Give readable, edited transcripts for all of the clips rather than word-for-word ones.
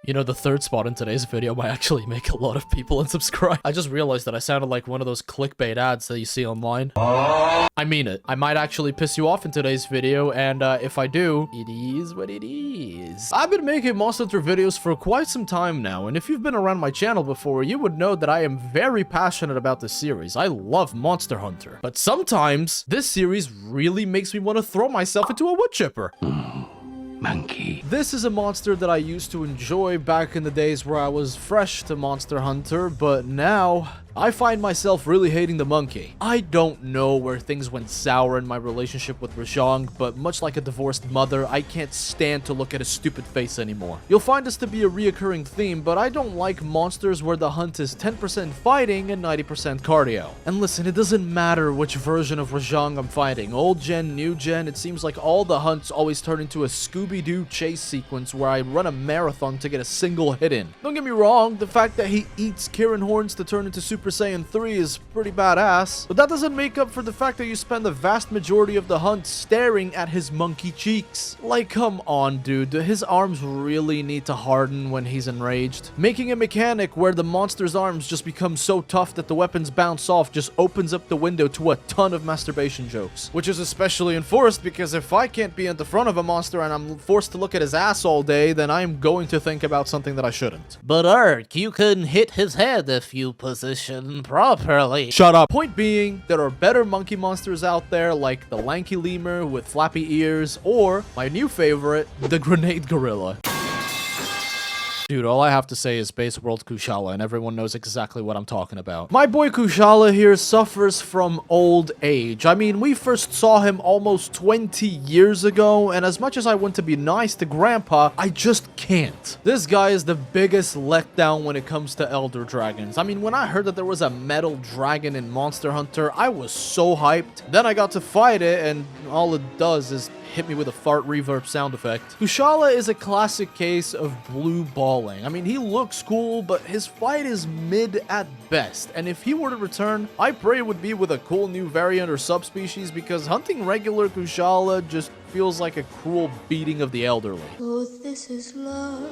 You know, the third spot in today's video might actually make a lot of people unsubscribe. I just realized that I sounded like one of those clickbait ads that you see online. I mean it. I might actually piss you off in today's video, and if I do, it is what it is. I've been making Monster Hunter videos for quite some time now, and if you've been around my channel before, you would know that I am very passionate about this series. I love Monster Hunter. But sometimes, this series really makes me want to throw myself into a wood chipper. Monkey. This is a monster that I used to enjoy back in the days where I was fresh to Monster Hunter, but now I find myself really hating the monkey. I don't know where things went sour in my relationship with Rajang, but much like a divorced mother, I can't stand to look at his stupid face anymore. You'll find this to be a reoccurring theme, but I don't like monsters where the hunt is 10% fighting and 90% cardio. And listen, it doesn't matter which version of Rajang I'm fighting, old gen, new gen, it seems like all the hunts always turn into a Scooby-Doo chase sequence where I run a marathon to get a single hit in. Don't get me wrong, the fact that he eats Kirin horns to turn into Super Saiyan 3 is pretty badass, but that doesn't make up for the fact that you spend the vast majority of the hunt staring at his monkey cheeks. Like, come on, dude, do his arms really need to harden when he's enraged? Making a mechanic where the monster's arms just become so tough that the weapons bounce off just opens up the window to a ton of masturbation jokes, which is especially enforced because if I can't be at the front of a monster and I'm forced to look at his ass all day, then I'm going to think about something that I shouldn't. But Ark, you can hit his head if you position properly. Shut up. Point being, there are better monkey monsters out there like the lanky lemur with flappy ears, or my new favorite, the grenade gorilla. Dude, all I have to say is Base World Kushala, and everyone knows exactly what I'm talking about. My boy Kushala here suffers from old age. I mean, we first saw him almost 20 years ago, and as much as I want to be nice to Grandpa, I just can't. This guy is the biggest letdown when it comes to Elder Dragons. I mean, when I heard that there was a metal dragon in Monster Hunter, I was so hyped. Then I got to fight it, and all it does is hit me with a fart reverb sound effect. Kushala is a classic case of blue balling. I mean, he looks cool, but his fight is mid at best. And if he were to return, I pray it would be with a cool new variant or subspecies, because hunting regular Kushala just feels like a cruel beating of the elderly. So this is love.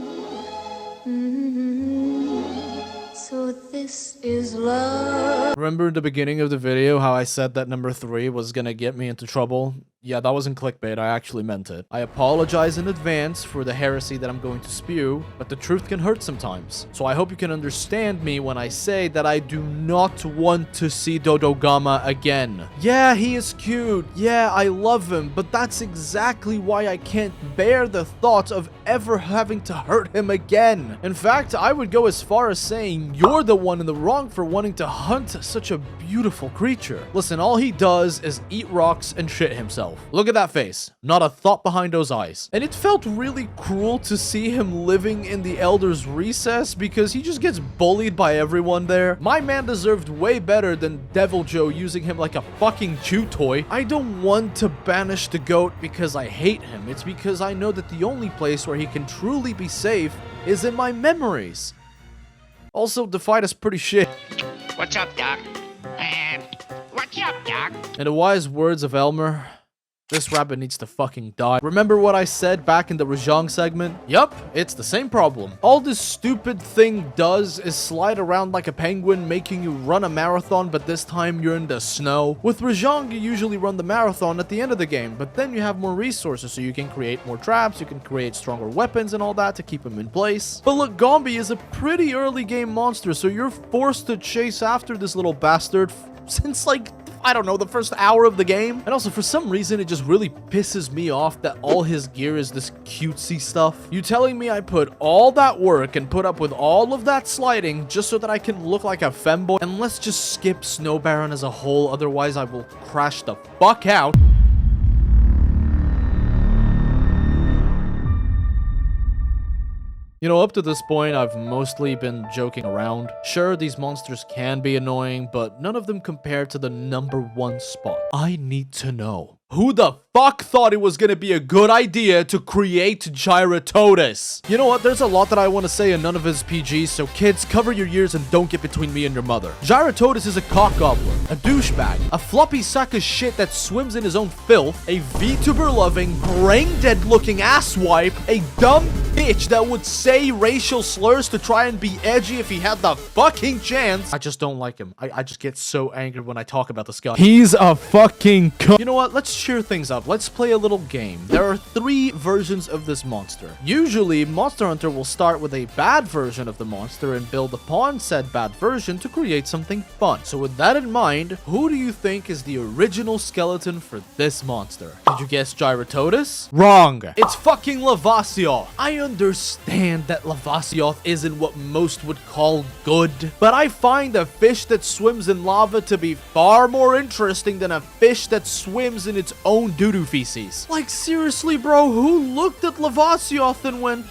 So this is love. Remember in the beginning of the video how I said that number 3 was gonna get me into trouble? Yeah, that wasn't clickbait, I actually meant it. I apologize in advance for the heresy that I'm going to spew, but the truth can hurt sometimes. So I hope you can understand me when I say that I do not want to see Dodogama again. Yeah, he is cute. Yeah, I love him, but that's exactly why I can't bear the thought of ever having to hurt him again. In fact, I would go as far as saying you're the one in the wrong for wanting to hunt such a beautiful creature. Listen, all he does is eat rocks and shit himself. Look at that face. Not a thought behind those eyes. And it felt really cruel to see him living in the Elder's Recess because he just gets bullied by everyone there. My man deserved way better than Devil Joe using him like a fucking chew toy. I don't want to banish the goat because I hate him. It's because I know that the only place where he can truly be safe is in my memories. Also, the fight is pretty shit. What's up, Doc? What's up, Doc? In the wise words of Elmer, this rabbit needs to fucking die. Remember what I said back in the Rajang segment? Yup, it's the same problem. All this stupid thing does is slide around like a penguin, making you run a marathon, but this time you're in the snow. With Rajang, you usually run the marathon at the end of the game, but then you have more resources, so you can create more traps, you can create stronger weapons and all that to keep them in place. But look, Gombi is a pretty early game monster, so you're forced to chase after this little bastard since, like, I don't know, the first hour of the game. And also, for some reason, it just really pisses me off that all his gear is this cutesy stuff. You telling me I put all that work and put up with all of that sliding just so that I can look like a femboy? And let's just skip Snow Baron as a whole, otherwise I will crash the fuck out. You know, up to this point, I've mostly been joking around. Sure, these monsters can be annoying, but none of them compare to the number 1 spot. I need to know, Who the fuck thought it was gonna be a good idea to create Gyratotus? You know what? There's a lot that I want to say and none of it is PG, so kids, cover your ears and don't get between me and your mother. Gyratotus is a cock gobbler, a douchebag, a floppy sack of shit that swims in his own filth, a VTuber-loving, brain-dead looking asswipe, a dumb bitch that would say racial slurs to try and be edgy if he had the fucking chance. I just don't like him. I just get so angry when I talk about this guy. He's a fucking cunt. You know what? Let's cheer things up. Let's play a little game. There are 3 versions of this monster. Usually, Monster Hunter will start with a bad version of the monster and build upon said bad version to create something fun. So with that in mind, who do you think is the original skeleton for this monster? Did you guess Gyratotus? Wrong. It's fucking Lavasioth. I understand that Lavasioth isn't what most would call good, but I find a fish that swims in lava to be far more interesting than a fish that swims in its own doo-doo feces. Like, seriously, bro, who looked at Lavasioth and went,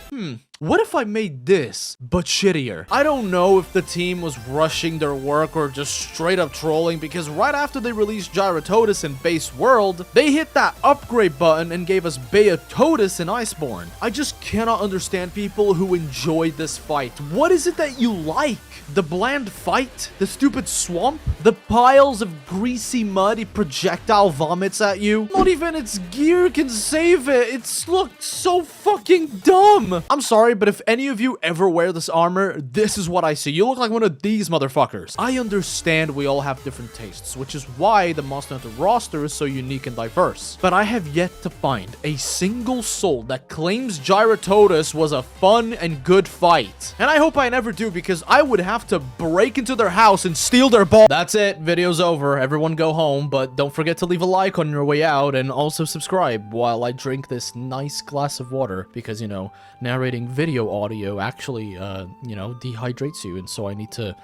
what if I made this, but shittier? I don't know if the team was rushing their work or just straight up trolling, because right after they released Gyratotus in Base World, they hit that upgrade button and gave us Beatotus in Iceborne. I just cannot understand people who enjoyed this fight. What is it that you like? The bland fight? The stupid swamp? The piles of greasy muddy projectile vomits at you? Not even its gear can save it. It's looked so fucking dumb. I'm sorry, but if any of you ever wear this armor, this is what I see. You look like one of these motherfuckers. I understand we all have different tastes, which is why the Monster Hunter roster is so unique and diverse. But I have yet to find a single soul that claims Gyratotus was a fun and good fight. And I hope I never do, because I would have to break into their house and steal their ball. That's it. Video's over. Everyone go home, but don't forget to leave a like on your way out and also subscribe while I drink this nice glass of water, because, you know, narrating video audio actually, you know, dehydrates you, and so I need to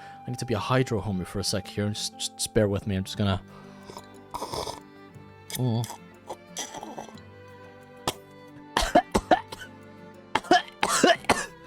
be a hydro homie for a sec here. Just bear with me. I'm just gonna.